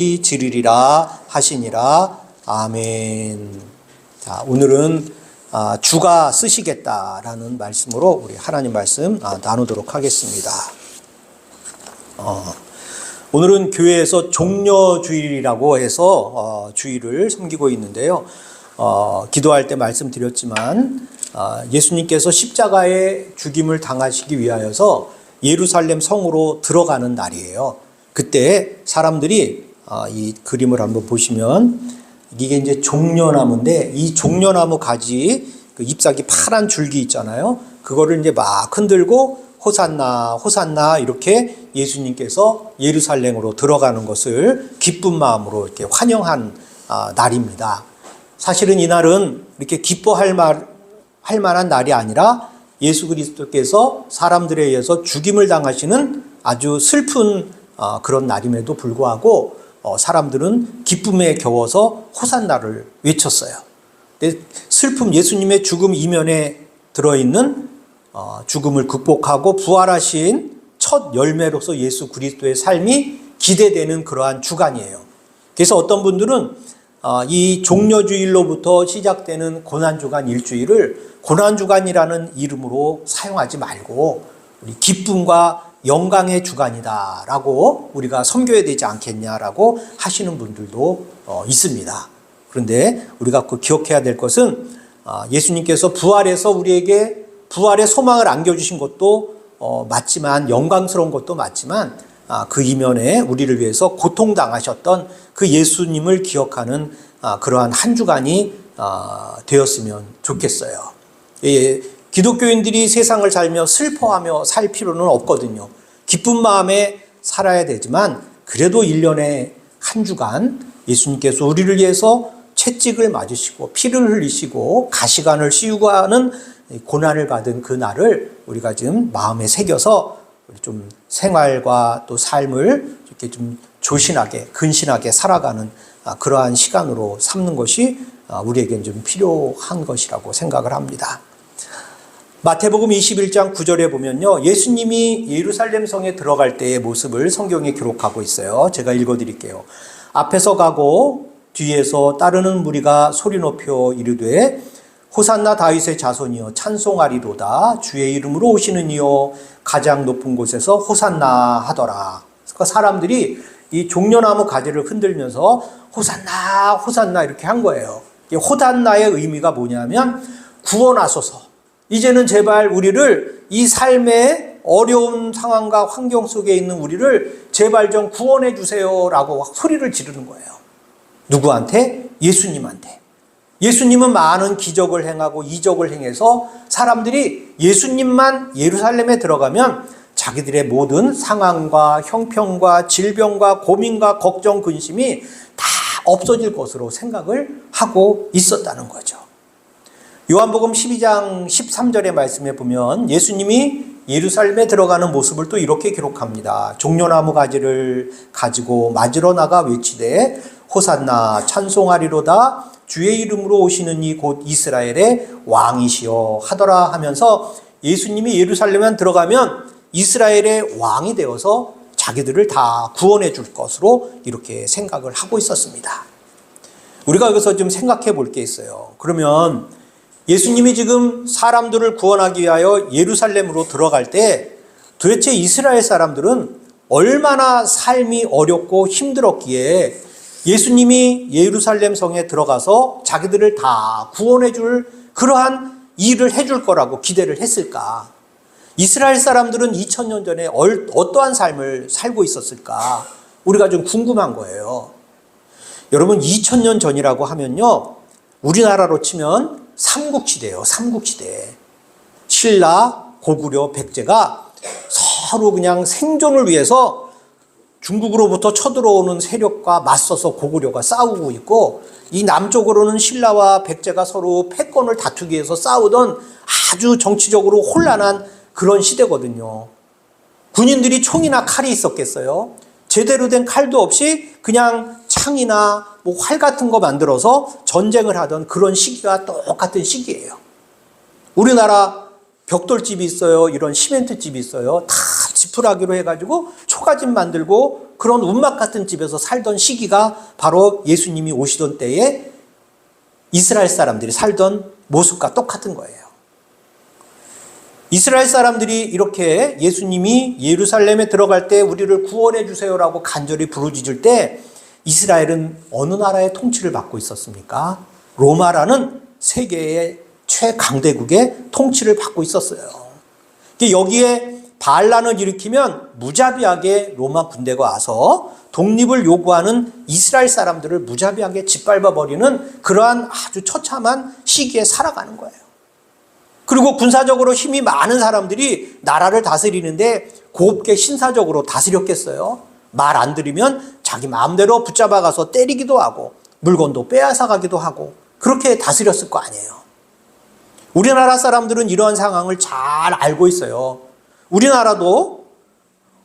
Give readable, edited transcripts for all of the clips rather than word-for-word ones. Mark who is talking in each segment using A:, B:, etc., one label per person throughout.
A: 지르리라 하시니라. 아멘. 자, 오늘은 주가 쓰시겠다라는 말씀으로 우리 하나님 말씀 나누도록 하겠습니다. 오늘은 교회에서 종려주일이라고 해서 주일을 섬기고 있는데요. 기도할 때 말씀드렸지만 예수님께서 십자가에 죽임을 당하시기 위하여서 예루살렘 성으로 들어가는 날이에요. 그때 사람들이 이 그림을 한번 보시면 이게 이제 종려나무인데, 이 종려나무 가지 그 잎사귀 파란 줄기 있잖아요. 그거를 이제 막 흔들고 호산나 호산나 이렇게 예수님께서 예루살렘으로 들어가는 것을 기쁜 마음으로 이렇게 환영한 날입니다. 사실은 이 날은 이렇게 기뻐할 만한 날이 아니라 예수 그리스도께서 사람들에 의해서 죽임을 당하시는 아주 슬픈 그런 날임에도 불구하고 사람들은 기쁨에 겨워서 호산나를 외쳤어요. 슬픔, 예수님의 죽음 이면에 들어있는 죽음을 극복하고 부활하신 첫 열매로서 예수 그리스도의 삶이 기대되는 그러한 주간이에요. 그래서 어떤 분들은 이 종려주일로부터 시작되는 고난주간 일주일을 고난주간이라는 이름으로 사용하지 말고 우리 기쁨과 영광의 주간이다라고 우리가 섬겨야 되지 않겠냐라고 하시는 분들도 있습니다. 그런데 우리가 기억해야 될 것은 예수님께서 부활해서 우리에게 부활의 소망을 안겨주신 것도 맞지만, 영광스러운 것도 맞지만, 그 이면에 우리를 위해서 고통당하셨던 그 예수님을 기억하는 그러한 한 주간이 되었으면 좋겠어요. 기독교인들이 세상을 살며 슬퍼하며 살 필요는 없거든요. 기쁜 마음에 살아야 되지만, 그래도 1년에 한 주간 예수님께서 우리를 위해서 채찍을 맞으시고 피를 흘리시고 가시관을 씌우고 하는 고난을 받은 그 날을 우리가 지금 마음에 새겨서 좀 생활과 또 삶을 이렇게 좀 조신하게 근신하게 살아가는 그러한 시간으로 삼는 것이 우리에겐 좀 필요한 것이라고 생각을 합니다. 마태복음 21장 9절에 보면요, 예수님이 예루살렘 성에 들어갈 때의 모습을 성경에 기록하고 있어요. 제가 읽어드릴게요. 앞에서 가고 뒤에서 따르는 무리가 소리 높여 이르되 호산나 다윗의 자손이여 찬송하리로다. 주의 이름으로 오시는 이여 가장 높은 곳에서 호산나 하더라. 그러니까 사람들이 이 종려나무 가지를 흔들면서 호산나 호산나 이렇게 한 거예요. 호산나의 의미가 뭐냐면 구원하소서, 이제는 제발 우리를 이 삶의 어려운 상황과 환경 속에 있는 우리를 제발 좀 구원해 주세요라고 소리를 지르는 거예요. 누구한테? 예수님한테. 예수님은 많은 기적을 행하고 이적을 행해서 사람들이 예수님만 예루살렘에 들어가면 자기들의 모든 상황과 형편과 질병과 고민과 걱정, 근심이 다 없어질 것으로 생각을 하고 있었다는 거죠. 요한복음 12장 13절의 말씀에 보면 예수님이 예루살렘에 들어가는 모습을 또 이렇게 기록합니다. 종려나무 가지를 가지고 맞으러 나가 외치되 호산나 찬송하리로다. 주의 이름으로 오시는 이 곧 이스라엘의 왕이시여 하더라 하면서 예수님이 예루살렘에 들어가면 이스라엘의 왕이 되어서 자기들을 다 구원해 줄 것으로 이렇게 생각을 하고 있었습니다. 우리가 여기서 좀 생각해 볼 게 있어요. 그러면 예수님이 지금 사람들을 구원하기 위하여 예루살렘으로 들어갈 때 도대체 이스라엘 사람들은 얼마나 삶이 어렵고 힘들었기에 예수님이 예루살렘 성에 들어가서 자기들을 다 구원해 줄 그러한 일을 해줄 거라고 기대를 했을까? 이스라엘 사람들은 2000년 전에 어떠한 삶을 살고 있었을까? 우리가 좀 궁금한 거예요. 여러분, 2000년 전이라고 하면요, 우리나라로 치면 삼국시대예요. 삼국시대. 신라, 고구려, 백제가 서로 그냥 생존을 위해서 중국으로부터 쳐들어오는 세력과 맞서서 고구려가 싸우고 있고, 이 남쪽으로는 신라와 백제가 서로 패권을 다투기 위해서 싸우던 아주 정치적으로 혼란한 그런 시대거든요. 군인들이 총이나 칼이 있었겠어요? 제대로 된 칼도 없이 그냥 창이나 활 같은 거 만들어서 전쟁을 하던 그런 시기가 똑같은 시기예요. 우리나라 벽돌집이 있어요. 이런 시멘트집이 있어요. 다 지푸라기로 해가지고 초가집 만들고 그런 운막 같은 집에서 살던 시기가 바로 예수님이 오시던 때에 이스라엘 사람들이 살던 모습과 똑같은 거예요. 이스라엘 사람들이 이렇게 예수님이 예루살렘에 들어갈 때 우리를 구원해 주세요라고 간절히 부르짖을 때 이스라엘은 어느 나라의 통치를 받고 있었습니까? 로마라는 세계의 최강대국의 통치를 받고 있었어요. 여기에 반란을 일으키면 무자비하게 로마 군대가 와서 독립을 요구하는 이스라엘 사람들을 무자비하게 짓밟아 버리는 그러한 아주 처참한 시기에 살아가는 거예요. 그리고 군사적으로 힘이 많은 사람들이 나라를 다스리는데 곱게 신사적으로 다스렸겠어요? 말 안 들으면 자기 마음대로 붙잡아가서 때리기도 하고 물건도 빼앗아가기도 하고 그렇게 다스렸을 거 아니에요. 우리나라 사람들은 이러한 상황을 잘 알고 있어요. 우리나라도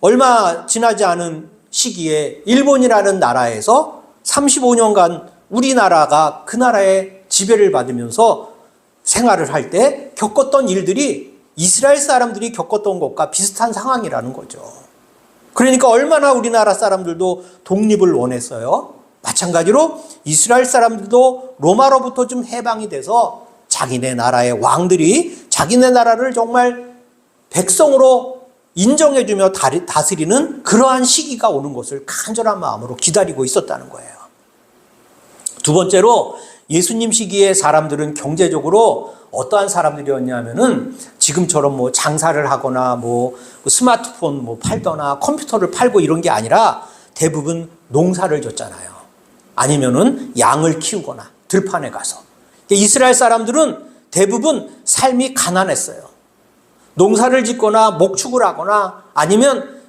A: 얼마 지나지 않은 시기에 일본이라는 나라에서 35년간 우리나라가 그 나라의 지배를 받으면서 생활을 할 때 겪었던 일들이 이스라엘 사람들이 겪었던 것과 비슷한 상황이라는 거죠. 그러니까 얼마나 우리나라 사람들도 독립을 원했어요. 마찬가지로 이스라엘 사람들도 로마로부터 좀 해방이 돼서 자기네 나라의 왕들이 자기네 나라를 정말 백성으로 인정해주며 다스리는 그러한 시기가 오는 것을 간절한 마음으로 기다리고 있었다는 거예요. 두 번째로 예수님 시기에 사람들은 경제적으로 어떠한 사람들이었냐면은 지금처럼 뭐 장사를 하거나 뭐 스마트폰 뭐 팔거나 컴퓨터를 팔고 이런 게 아니라 대부분 농사를 졌잖아요. 아니면은 양을 키우거나 들판에 가서. 이스라엘 사람들은 대부분 삶이 가난했어요. 농사를 짓거나 목축을 하거나 아니면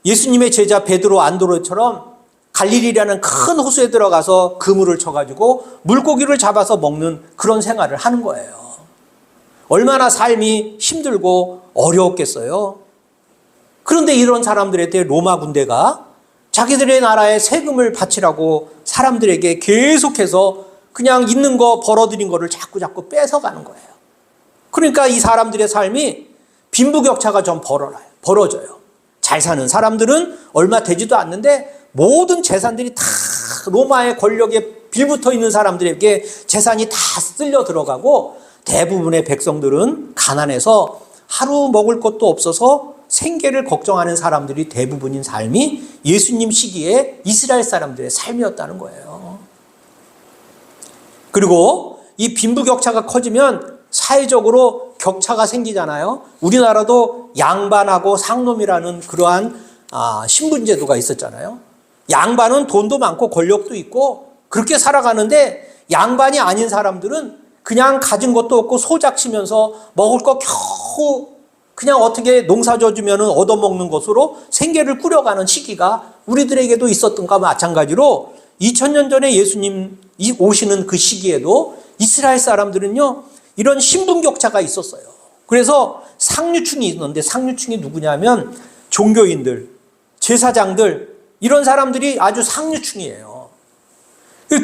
A: 예수님의 제자 베드로 안드로처럼 갈릴리라는 큰 호수에 들어가서 그물을 쳐가지고 물고기를 잡아서 먹는 그런 생활을 하는 거예요. 얼마나 삶이 힘들고 어려웠겠어요. 그런데 이런 사람들에 대해 로마 군대가 자기들의 나라에 세금을 바치라고 사람들에게 계속해서 그냥 있는 거 벌어들인 거를 자꾸 뺏어가는 거예요. 그러니까 이 사람들의 삶이 빈부격차가 좀 벌어져요. 잘 사는 사람들은 얼마 되지도 않는데 모든 재산들이 다 로마의 권력에 빌붙어 있는 사람들에게 재산이 다 쓸려 들어가고 대부분의 백성들은 가난해서 하루 먹을 것도 없어서 생계를 걱정하는 사람들이 대부분인 삶이 예수님 시기에 이스라엘 사람들의 삶이었다는 거예요. 그리고 이 빈부격차가 커지면 사회적으로 격차가 생기잖아요. 우리나라도 양반하고 상놈이라는 그러한 신분제도가 있었잖아요. 양반은 돈도 많고 권력도 있고 그렇게 살아가는데 양반이 아닌 사람들은 그냥 가진 것도 없고 소작치면서 먹을 거 겨우 그냥 어떻게 농사 져주면 얻어먹는 것으로 생계를 꾸려가는 시기가 우리들에게도 있었던가 마찬가지로 2000년 전에 예수님 오시는 그 시기에도 이스라엘 사람들은요 이런 신분격차가 있었어요. 그래서 상류층이 있는데 상류층이 누구냐면 종교인들, 제사장들 이런 사람들이 아주 상류층이에요.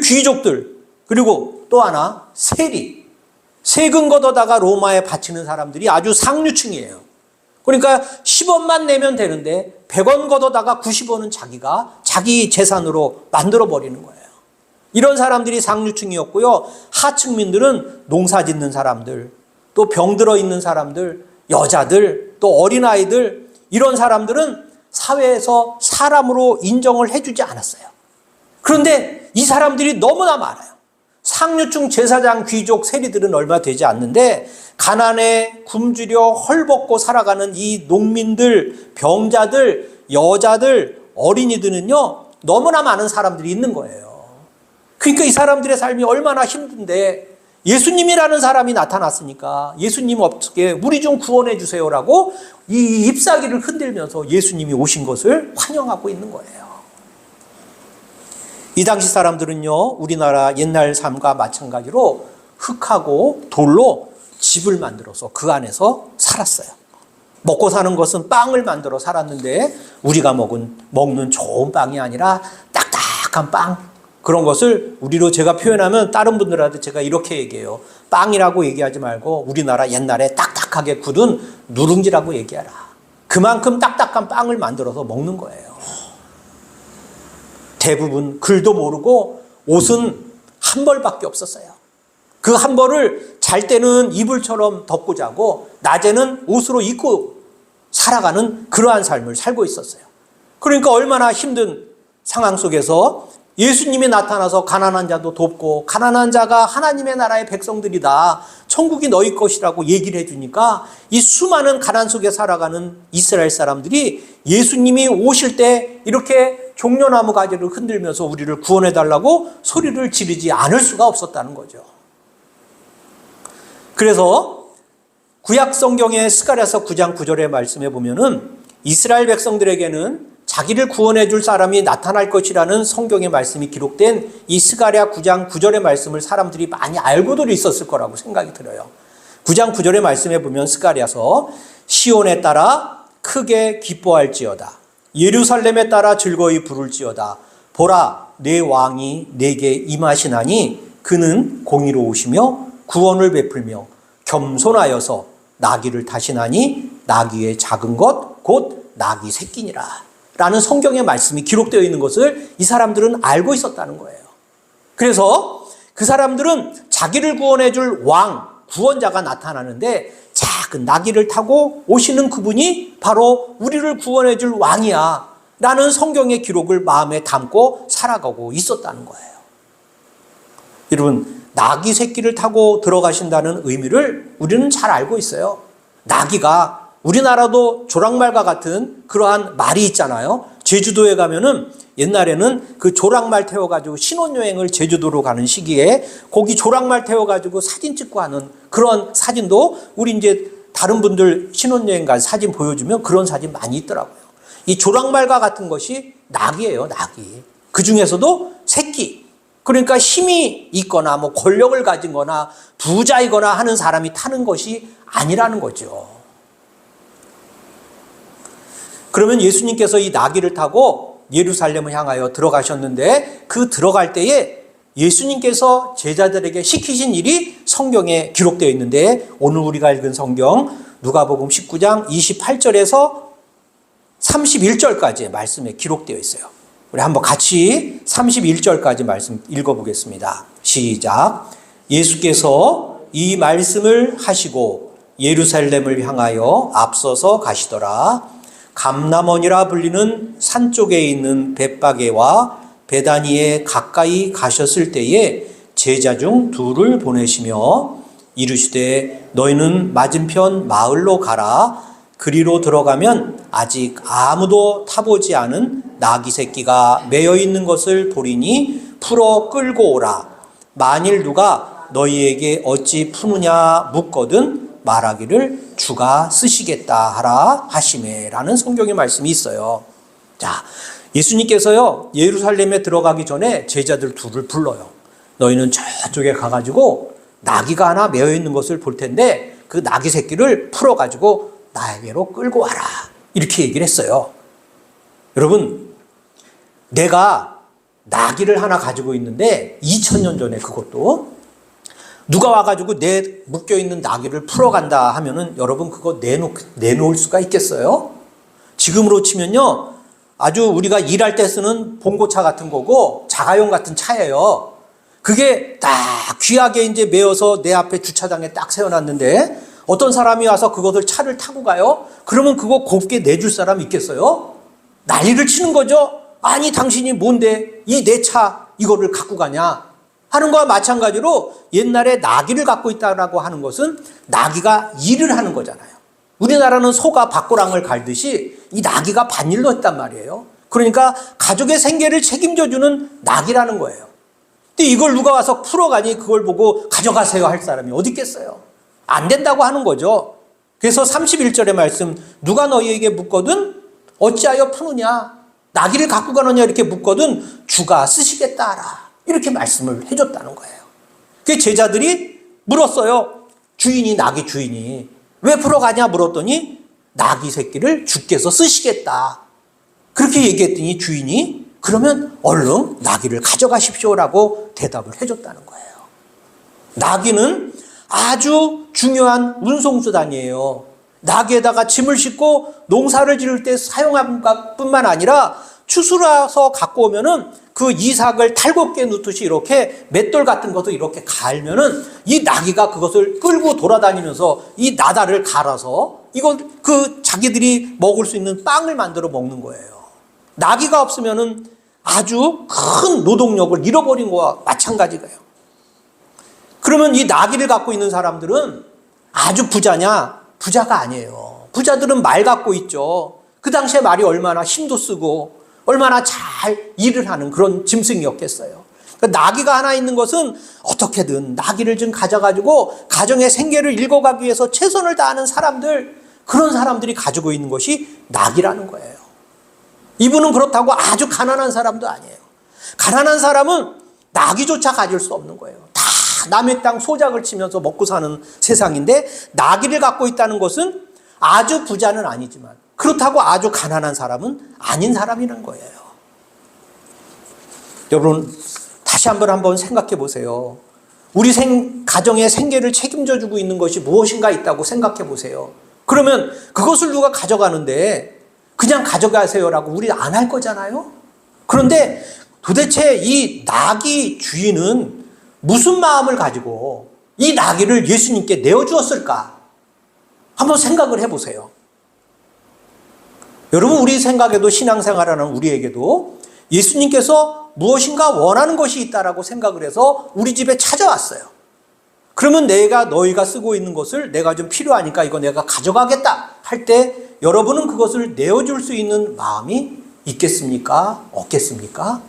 A: 귀족들 그리고 또 하나 세리 세금 걷어다가 로마에 바치는 사람들이 아주 상류층이에요. 그러니까 10원만 내면 되는데 100원 걷어다가 90원은 자기가 자기 재산으로 만들어버리는 거예요. 이런 사람들이 상류층이었고요. 하층민들은 농사 짓는 사람들, 또 병들어 있는 사람들, 여자들, 또 어린아이들 이런 사람들은 사회에서 사람으로 인정을 해주지 않았어요. 그런데 이 사람들이 너무나 많아요. 상류층 제사장, 귀족, 세리들은 얼마 되지 않는데 가난에 굶주려 헐벗고 살아가는 이 농민들, 병자들, 여자들, 어린이들은요 너무나 많은 사람들이 있는 거예요. 그러니까 이 사람들의 삶이 얼마나 힘든데 예수님이라는 사람이 나타났으니까 예수님 어떻게 우리 좀 구원해 주세요라고 이 잎사귀를 흔들면서 예수님이 오신 것을 환영하고 있는 거예요. 이 당시 사람들은요 우리나라 옛날 삶과 마찬가지로 흙하고 돌로 집을 만들어서 그 안에서 살았어요. 먹고 사는 것은 빵을 만들어 살았는데 우리가 먹는 좋은 빵이 아니라 딱딱한 빵 그런 것을 우리로 제가 표현하면 다른 분들한테 제가 이렇게 얘기해요. 빵이라고 얘기하지 말고 우리나라 옛날에 딱딱하게 굳은 누룽지라고 얘기하라. 그만큼 딱딱한 빵을 만들어서 먹는 거예요. 대부분 글도 모르고 옷은 한 벌밖에 없었어요. 그 한 벌을 잘 때는 이불처럼 덮고 자고 낮에는 옷으로 입고 살아가는 그러한 삶을 살고 있었어요. 그러니까 얼마나 힘든 상황 속에서 예수님이 나타나서 가난한 자도 돕고 가난한 자가 하나님의 나라의 백성들이다. 천국이 너희 것이라고 얘기를 해주니까 이 수많은 가난 속에 살아가는 이스라엘 사람들이 예수님이 오실 때 이렇게 종려나무 가지를 흔들면서 우리를 구원해달라고 소리를 지르지 않을 수가 없었다는 거죠. 그래서 구약 성경의 스가랴서 9장 9절의 말씀에 보면은 이스라엘 백성들에게는 자기를 구원해 줄 사람이 나타날 것이라는 성경의 말씀이 기록된 이 스가랴 9장 9절의 말씀을 사람들이 많이 알고도 있었을 거라고 생각이 들어요. 9장 9절의 말씀에 보면 스가랴서 시온에 따라 크게 기뻐할지어다. 예루살렘에 따라 즐거이 부를지어다. 보라, 내 왕이 내게 임하시나니 그는 공의로우시며 구원을 베풀며 겸손하여서 나귀를 타시나니 나귀의 작은 것 곧 나귀 새끼니라 라는 성경의 말씀이 기록되어 있는 것을 이 사람들은 알고 있었다는 거예요. 그래서 그 사람들은 자기를 구원해 줄 왕, 구원자가 나타나는데 작은 나귀를 타고 오시는 그분이 바로 우리를 구원해 줄 왕이야 라는 성경의 기록을 마음에 담고 살아가고 있었다는 거예요. 여러분, 나귀 새끼를 타고 들어가신다는 의미를 우리는 잘 알고 있어요. 나귀가 우리나라도 조랑말과 같은 그러한 말이 있잖아요. 제주도에 가면은 옛날에는 그 조랑말 태워가지고 신혼여행을 제주도로 가는 시기에 거기 조랑말 태워가지고 사진 찍고 하는 그런 사진도 우리 이제 다른 분들 신혼여행 간 사진 보여주면 그런 사진 많이 있더라고요. 이 조랑말과 같은 것이 나귀예요, 나귀. 그 중에서도 새끼. 그러니까 힘이 있거나 뭐 권력을 가진 거나 부자이거나 하는 사람이 타는 것이 아니라는 거죠. 그러면 예수님께서 이 나귀를 타고 예루살렘을 향하여 들어가셨는데 그 들어갈 때에 예수님께서 제자들에게 시키신 일이 성경에 기록되어 있는데 오늘 우리가 읽은 성경 누가복음 19장 28절에서 31절까지의 말씀에 기록되어 있어요. 우리 한번 같이 31절까지 말씀 읽어보겠습니다. 시작. 예수께서 이 말씀을 하시고 예루살렘을 향하여 앞서서 가시더라. 감람원이라 불리는 산 쪽에 있는 벳바게와 베다니에 가까이 가셨을 때에 제자 중 둘을 보내시며 이르시되 너희는 맞은편 마을로 가라. 그리로 들어가면 아직 아무도 타보지 않은 나귀 새끼가 매여 있는 것을 보리니 풀어 끌고 오라. 만일 누가 너희에게 어찌 푸느냐 묻거든 말하기를 주가 쓰시겠다 하라 하시매라는 성경의 말씀이 있어요. 자, 예수님께서요 예루살렘에 들어가기 전에 제자들 둘을 불러요. 너희는 저쪽에 가가지고 나귀가 하나 매여 있는 것을 볼 텐데 그 나귀 새끼를 풀어가지고 나에게로 끌고 와라. 이렇게 얘기를 했어요. 여러분, 내가 나귀를 하나 가지고 있는데 2000년 전에 그것도 누가 와가지고 내 묶여있는 나귀를 풀어간다 하면은 여러분 그거 내놓을 수가 있겠어요? 지금으로 치면요 아주 우리가 일할 때 쓰는 봉고차 같은 거고 자가용 같은 차예요. 그게 딱 귀하게 이제 메어서 내 앞에 주차장에 딱 세워놨는데 어떤 사람이 와서 그것을 차를 타고 가요? 그러면 그거 곱게 내줄 사람 있겠어요? 난리를 치는 거죠. 아니 당신이 뭔데 이 내 차 이거를 갖고 가냐 하는 거와 마찬가지로 옛날에 나귀를 갖고 있다라고 하는 것은 나귀가 일을 하는 거잖아요. 우리나라는 소가 밭고랑을 갈듯이 이 나귀가 밭일로 했단 말이에요. 그러니까 가족의 생계를 책임져주는 나귀라는 거예요. 근데 이걸 누가 와서 풀어가니 그걸 보고 가져가세요 할 사람이 어디 있겠어요? 안 된다고 하는 거죠. 그래서 31절의 말씀 누가 너희에게 묻거든 어찌하여 푸느냐 나귀를 갖고 가느냐 이렇게 묻거든 주가 쓰시겠다 하라. 이렇게 말씀을 해줬다는 거예요. 그 제자들이 물었어요. 주인이 나귀 주인이 왜 풀어가냐 물었더니 나귀 새끼를 주께서 쓰시겠다. 그렇게 얘기했더니 주인이 그러면 얼른 나귀를 가져가십시오라고 대답을 해줬다는 거예요. 나귀는 아주 중요한 운송수단이에요. 나귀에다가 짐을 싣고 농사를 지을 때 사용한 것뿐만 아니라 추수라서 갖고 오면은 그 이삭을 탈곡기에 넣듯이 이렇게 맷돌 같은 것도 이렇게 갈면은 이 나귀가 그것을 끌고 돌아다니면서 이 나다를 갈아서 이걸 그 자기들이 먹을 수 있는 빵을 만들어 먹는 거예요. 나귀가 없으면은 아주 큰 노동력을 잃어버린 거와 마찬가지예요. 그러면 이 나귀를 갖고 있는 사람들은 아주 부자냐? 부자가 아니에요. 부자들은 말 갖고 있죠. 그 당시에 말이 얼마나 힘도 쓰고 얼마나 잘 일을 하는 그런 짐승이었겠어요. 그러니까 나귀가 하나 있는 것은 어떻게든 나귀를 좀 가져가지고 가정의 생계를 읽어가기 위해서 최선을 다하는 사람들, 그런 사람들이 가지고 있는 것이 나귀라는 거예요. 이분은 그렇다고 아주 가난한 사람도 아니에요. 가난한 사람은 나귀조차 가질 수 없는 거예요. 다 남의 땅 소작을 치면서 먹고 사는 세상인데 나귀를 갖고 있다는 것은 아주 부자는 아니지만 그렇다고 아주 가난한 사람은 아닌 사람이라는 거예요. 여러분 다시 한번 생각해 보세요. 우리 가정의 생계를 책임져 주고 있는 것이 무엇인가 있다고 생각해 보세요. 그러면 그것을 누가 가져가는데 그냥 가져가세요라고 우리 안 할 거잖아요. 그런데 도대체 이 나귀 주인은 무슨 마음을 가지고 이 나귀를 예수님께 내어주었을까? 한번 생각을 해보세요. 여러분 우리 생각에도 신앙생활하는 우리에게도 예수님께서 무엇인가 원하는 것이 있다라고 생각을 해서 우리 집에 찾아왔어요. 그러면 너희가 쓰고 있는 것을 내가 좀 필요하니까 이거 내가 가져가겠다 할 때 여러분은 그것을 내어줄 수 있는 마음이 있겠습니까? 없겠습니까?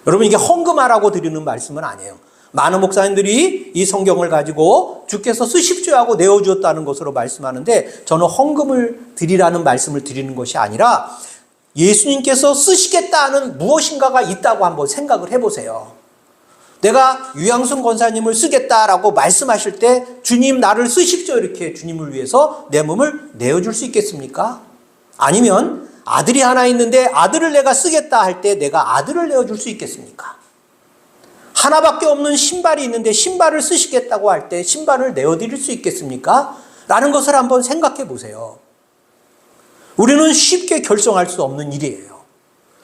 A: 여러분 이게 헌금하라고 드리는 말씀은 아니에요. 많은 목사님들이 이 성경을 가지고 주께서 쓰십시오 하고 내어주었다는 것으로 말씀하는데 저는 헌금을 드리라는 말씀을 드리는 것이 아니라 예수님께서 쓰시겠다는 무엇인가가 있다고 한번 생각을 해보세요. 내가 유양순 권사님을 쓰겠다라고 말씀하실 때 주님 나를 쓰십시오 이렇게 주님을 위해서 내 몸을 내어줄 수 있겠습니까? 아니면 아들이 하나 있는데 아들을 내가 쓰겠다 할 때 내가 아들을 내어줄 수 있겠습니까? 하나밖에 없는 신발이 있는데 신발을 쓰시겠다고 할 때 신발을 내어드릴 수 있겠습니까? 라는 것을 한번 생각해 보세요. 우리는 쉽게 결정할 수 없는 일이에요.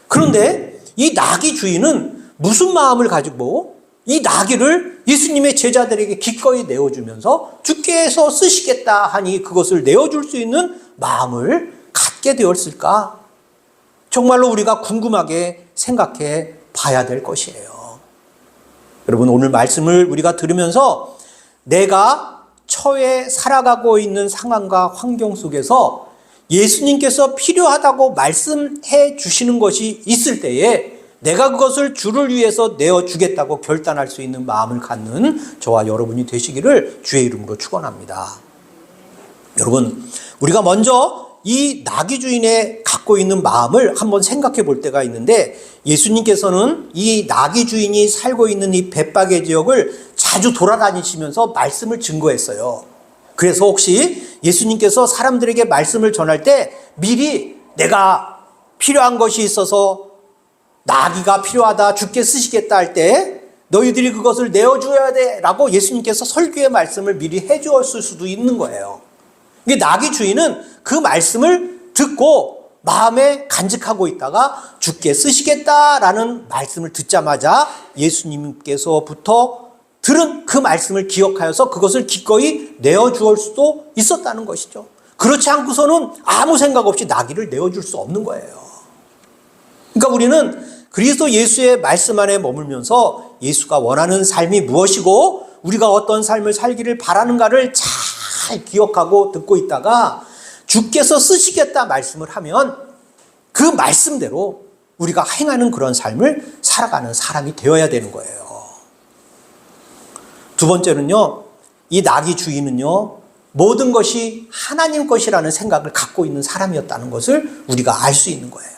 A: 그런데 이 나귀 주인은 무슨 마음을 가지고 이 나귀를 예수님의 제자들에게 기꺼이 내어주면서 주께서 쓰시겠다 하니 그것을 내어줄 수 있는 마음을 갖게 되었을까? 정말로 우리가 궁금하게 생각해 봐야 될 것이에요. 여러분 오늘 말씀을 우리가 들으면서 내가 처해 살아가고 있는 상황과 환경 속에서 예수님께서 필요하다고 말씀해 주시는 것이 있을 때에 내가 그것을 주를 위해서 내어주겠다고 결단할 수 있는 마음을 갖는 저와 여러분이 되시기를 주의 이름으로 축원합니다. 여러분 우리가 먼저 이 나귀 주인의 갖고 있는 마음을 한번 생각해 볼 때가 있는데 예수님께서는 이 나귀 주인이 살고 있는 이 벳바게 지역을 자주 돌아다니시면서 말씀을 증거했어요. 그래서 혹시 예수님께서 사람들에게 말씀을 전할 때 미리 내가 필요한 것이 있어서 나귀가 필요하다 주께 쓰시겠다 할 때 너희들이 그것을 내어줘야 돼 라고 예수님께서 설교의 말씀을 미리 해주었을 수도 있는 거예요. 이게 나귀 주인은 그 말씀을 듣고 마음에 간직하고 있다가 주께 쓰시겠다라는 말씀을 듣자마자 예수님께서부터 들은 그 말씀을 기억하여서 그것을 기꺼이 내어주을 수도 있었다는 것이죠. 그렇지 않고서는 아무 생각 없이 나귀를 내어줄 수 없는 거예요. 그러니까 우리는 그리스도 예수의 말씀 안에 머물면서 예수가 원하는 삶이 무엇이고 우리가 어떤 삶을 살기를 바라는가를 잘 기억하고 듣고 있다가 주께서 쓰시겠다 말씀을 하면 그 말씀대로 우리가 행하는 그런 삶을 살아가는 사람이 되어야 되는 거예요. 두 번째는요, 이 나귀 주인은요, 모든 것이 하나님 것이라는 생각을 갖고 있는 사람이었다는 것을 우리가 알 수 있는 거예요.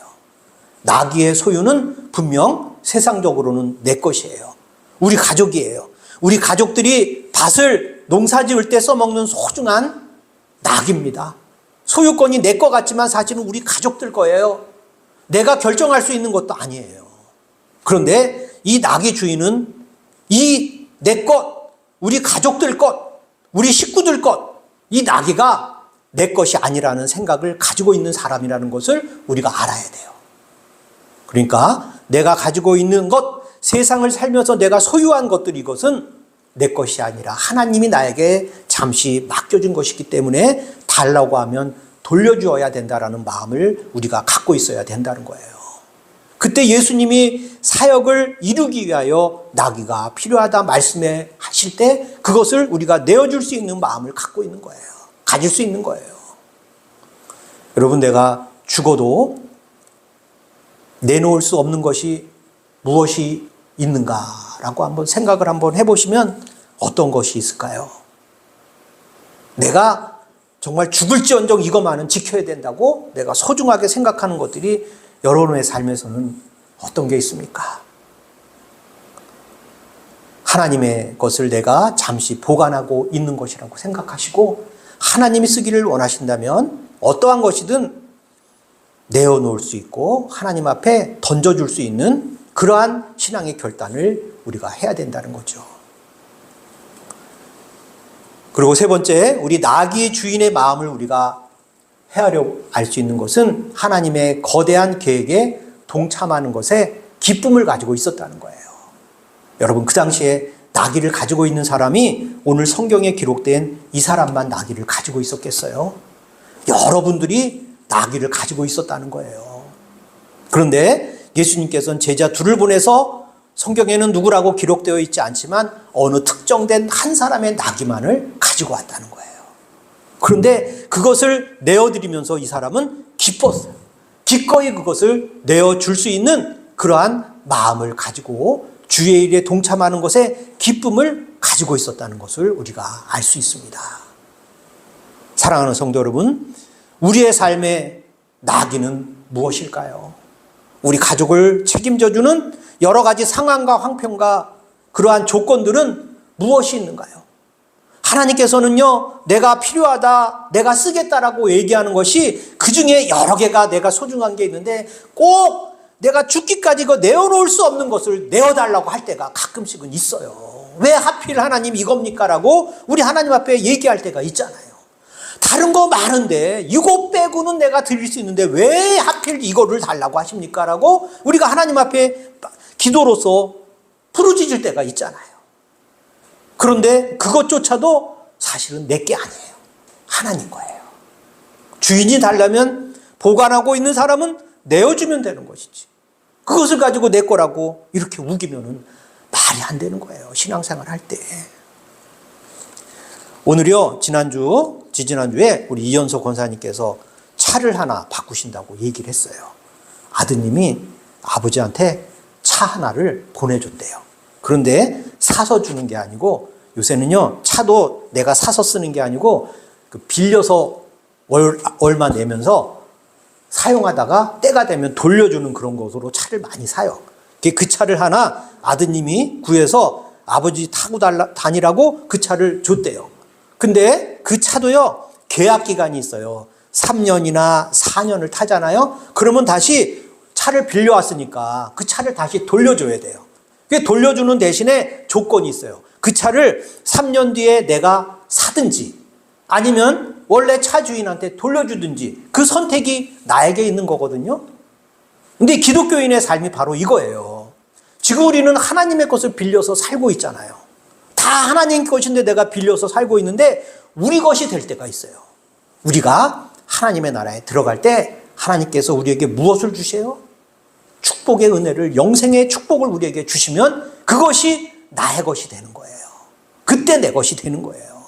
A: 나귀의 소유는 분명 세상적으로는 내 것이에요. 우리 가족이에요. 우리 가족들이 밭을 농사 지을 때 써먹는 소중한 나귀입니다. 소유권이 내 것 같지만 사실은 우리 가족들 거예요. 내가 결정할 수 있는 것도 아니에요. 그런데 이 나귀 주인은 이 내 것, 우리 가족들 것, 우리 식구들 것, 이 나귀가 내 것이 아니라는 생각을 가지고 있는 사람이라는 것을 우리가 알아야 돼요. 그러니까 내가 가지고 있는 것, 세상을 살면서 내가 소유한 것들, 이것은 내 것이 아니라 하나님이 나에게 잠시 맡겨준 것이기 때문에 달라고 하면 돌려주어야 된다라는 마음을 우리가 갖고 있어야 된다는 거예요. 그때 예수님이 사역을 이루기 위하여 나귀가 필요하다 말씀해 하실 때 그것을 우리가 내어줄 수 있는 마음을 갖고 있는 거예요. 가질 수 있는 거예요. 여러분, 내가 죽어도 내놓을 수 없는 것이 무엇이 있는가라고 한번 생각을 한번 해보시면 어떤 것이 있을까요? 내가 정말 죽을지언정 이것만은 지켜야 된다고 내가 소중하게 생각하는 것들이 여러분의 삶에서는 어떤 게 있습니까? 하나님의 것을 내가 잠시 보관하고 있는 것이라고 생각하시고 하나님이 쓰기를 원하신다면 어떠한 것이든 내어놓을 수 있고 하나님 앞에 던져줄 수 있는 그러한 신앙의 결단을 우리가 해야 된다는 거죠. 그리고 세 번째, 우리 나귀 주인의 마음을 우리가 헤아려 알 수 있는 것은 하나님의 거대한 계획에 동참하는 것에 기쁨을 가지고 있었다는 거예요. 여러분, 그 당시에 나귀를 가지고 있는 사람이 오늘 성경에 기록된 이 사람만 나귀를 가지고 있었겠어요? 여러분들이 나귀를 가지고 있었다는 거예요. 그런데 예수님께서는 제자 둘을 보내서 성경에는 누구라고 기록되어 있지 않지만 어느 특정된 한 사람의 나귀만을 가지고 왔다는 거예요. 그런데 그것을 내어드리면서 이 사람은 기뻤어요. 기꺼이 그것을 내어줄 수 있는 그러한 마음을 가지고 주의 일에 동참하는 것에 기쁨을 가지고 있었다는 것을 우리가 알 수 있습니다. 사랑하는 성도 여러분, 우리의 삶의 나귀는 무엇일까요? 우리 가족을 책임져주는 여러 가지 상황과 형편과 그러한 조건들은 무엇이 있는가요? 하나님께서는요, 내가 필요하다, 내가 쓰겠다라고 얘기하는 것이 그 중에 여러 개가 내가 소중한 게 있는데 꼭 내가 죽기까지 이거 내어놓을 수 없는 것을 내어달라고 할 때가 가끔씩은 있어요. 왜 하필 하나님 이겁니까? 라고 우리 하나님 앞에 얘기할 때가 있잖아요. 다른 거 많은데 이거 빼고는 내가 드릴 수 있는데 왜 하필 이거를 달라고 하십니까? 라고 우리가 하나님 앞에 기도로서 부르짖을 때가 있잖아요. 그런데 그것조차도 사실은 내게 아니에요. 하나님 거예요. 주인이 달라면 보관하고 있는 사람은 내어주면 되는 것이지. 그것을 가지고 내 거라고 이렇게 우기면은 말이 안 되는 거예요. 신앙생활 할 때. 오늘요, 지지난주에 우리 이현석 권사님께서 차를 하나 바꾸신다고 얘기를 했어요. 아드님이 아버지한테 차 하나를 보내줬대요. 그런데 사서 주는 게 아니고 요새는요, 차도 내가 사서 쓰는 게 아니고 빌려서 얼마 내면서 사용하다가 때가 되면 돌려주는 그런 것으로 차를 많이 사요. 그 차를 하나 아드님이 구해서 아버지 타고 다니라고 그 차를 줬대요. 근데 그 차도요, 계약 기간이 있어요. 3년이나 4년을 타잖아요. 그러면 다시 차를 빌려왔으니까 그 차를 다시 돌려줘야 돼요. 돌려주는 대신에 조건이 있어요. 그 차를 3년 뒤에 내가 사든지 아니면 원래 차 주인한테 돌려주든지 그 선택이 나에게 있는 거거든요. 근데 기독교인의 삶이 바로 이거예요. 지금 우리는 하나님의 것을 빌려서 살고 있잖아요. 다 하나님 것인데 내가 빌려서 살고 있는데 우리 것이 될 때가 있어요. 우리가 하나님의 나라에 들어갈 때 하나님께서 우리에게 무엇을 주세요? 축복의 은혜를, 영생의 축복을 우리에게 주시면 그것이 나의 것이 되는 거예요. 그때 내 것이 되는 거예요.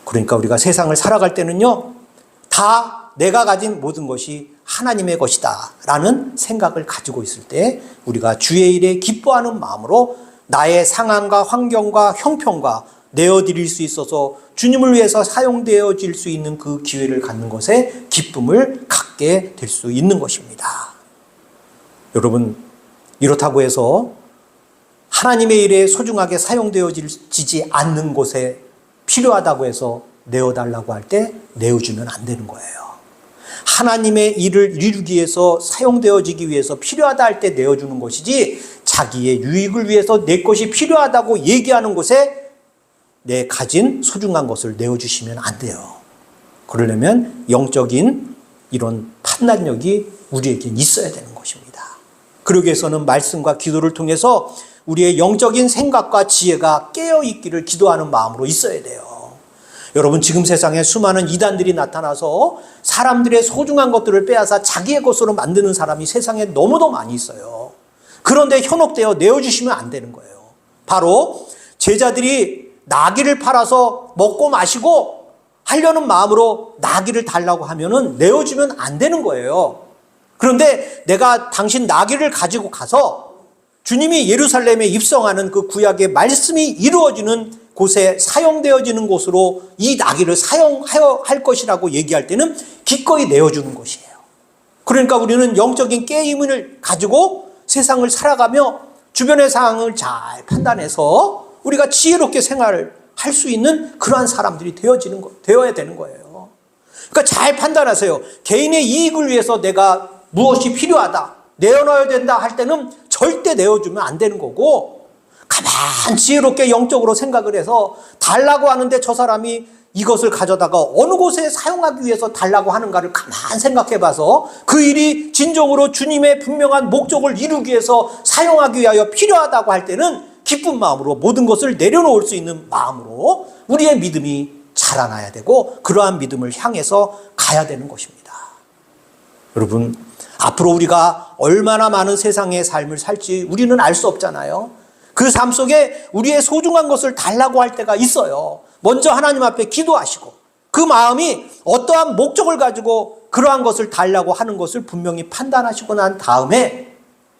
A: 그러니까 우리가 세상을 살아갈 때는요, 다 내가 가진 모든 것이 하나님의 것이다 라는 생각을 가지고 있을 때 우리가 주의 일에 기뻐하는 마음으로 나의 상황과 환경과 형편과 내어드릴 수 있어서 주님을 위해서 사용되어질 수 있는 그 기회를 갖는 것에 기쁨을 갖게 될 수 있는 것입니다. 여러분, 이렇다고 해서 하나님의 일에 소중하게 사용되어지지 않는 곳에 필요하다고 해서 내어달라고 할 때 내어주면 안 되는 거예요. 하나님의 일을 이루기 위해서 사용되어지기 위해서 필요하다 할 때 내어주는 것이지 자기의 유익을 위해서 내 것이 필요하다고 얘기하는 곳에 내 가진 소중한 것을 내어주시면 안 돼요. 그러려면 영적인 이런 판단력이 우리에겐 있어야 되는 것입니다. 그러기 위해서는 말씀과 기도를 통해서 우리의 영적인 생각과 지혜가 깨어있기를 기도하는 마음으로 있어야 돼요. 여러분, 지금 세상에 수많은 이단들이 나타나서 사람들의 소중한 것들을 빼앗아 자기의 것으로 만드는 사람이 세상에 너무도 많이 있어요. 그런데 현혹되어 내어주시면 안 되는 거예요. 바로 제자들이 나귀를 팔아서 먹고 마시고 하려는 마음으로 나귀를 달라고 하면은 내어주면 안 되는 거예요. 그런데 내가 당신 나귀를 가지고 가서 주님이 예루살렘에 입성하는 그 구약의 말씀이 이루어지는 곳에 사용되어지는 곳으로 이 나귀를 사용할 것이라고 얘기할 때는 기꺼이 내어주는 것이에요. 그러니까 우리는 영적인 깨임을 가지고 세상을 살아가며 주변의 상황을 잘 판단해서 우리가 지혜롭게 생활을 할 수 있는 그러한 사람들이 되어야 되는 거예요. 그러니까 잘 판단하세요. 개인의 이익을 위해서 내가 무엇이 필요하다, 내어놔야 된다 할 때는 절대 내어주면 안 되는 거고, 가만 지혜롭게 영적으로 생각을 해서 달라고 하는데 저 사람이 이것을 가져다가 어느 곳에 사용하기 위해서 달라고 하는가를 가만 생각해 봐서 그 일이 진정으로 주님의 분명한 목적을 이루기 위해서 사용하기 위하여 필요하다고 할 때는 기쁜 마음으로 모든 것을 내려놓을 수 있는 마음으로 우리의 믿음이 자라나야 되고 그러한 믿음을 향해서 가야 되는 것입니다. 여러분, 앞으로 우리가 얼마나 많은 세상의 삶을 살지 우리는 알 수 없잖아요. 그 삶 속에 우리의 소중한 것을 달라고 할 때가 있어요. 먼저 하나님 앞에 기도하시고 그 마음이 어떠한 목적을 가지고 그러한 것을 달라고 하는 것을 분명히 판단하시고 난 다음에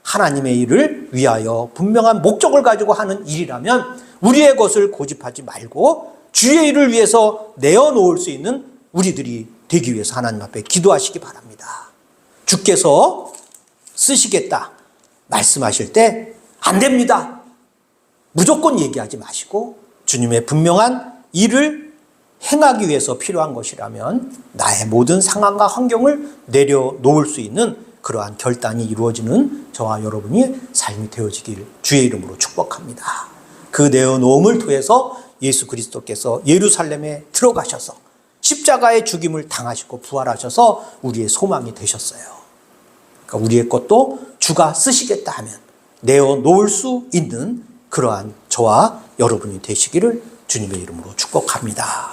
A: 하나님의 일을 위하여 분명한 목적을 가지고 하는 일이라면 우리의 것을 고집하지 말고 주의 일을 위해서 내어놓을 수 있는 우리들이 되기 위해서 하나님 앞에 기도하시기 바랍니다. 주께서 쓰시겠다 말씀하실 때 안 됩니다. 무조건 얘기하지 마시고 주님의 분명한 일을 행하기 위해서 필요한 것이라면 나의 모든 상황과 환경을 내려놓을 수 있는 그러한 결단이 이루어지는 저와 여러분이 삶이 되어지길 주의 이름으로 축복합니다. 그 내어놓음을 통해서 예수 그리스도께서 예루살렘에 들어가셔서 십자가의 죽임을 당하시고 부활하셔서 우리의 소망이 되셨어요. 그러니까 우리의 것도 주가 쓰시겠다 하면 내어놓을 수 있는 그러한 저와 여러분이 되시기를 주님의 이름으로 축복합니다.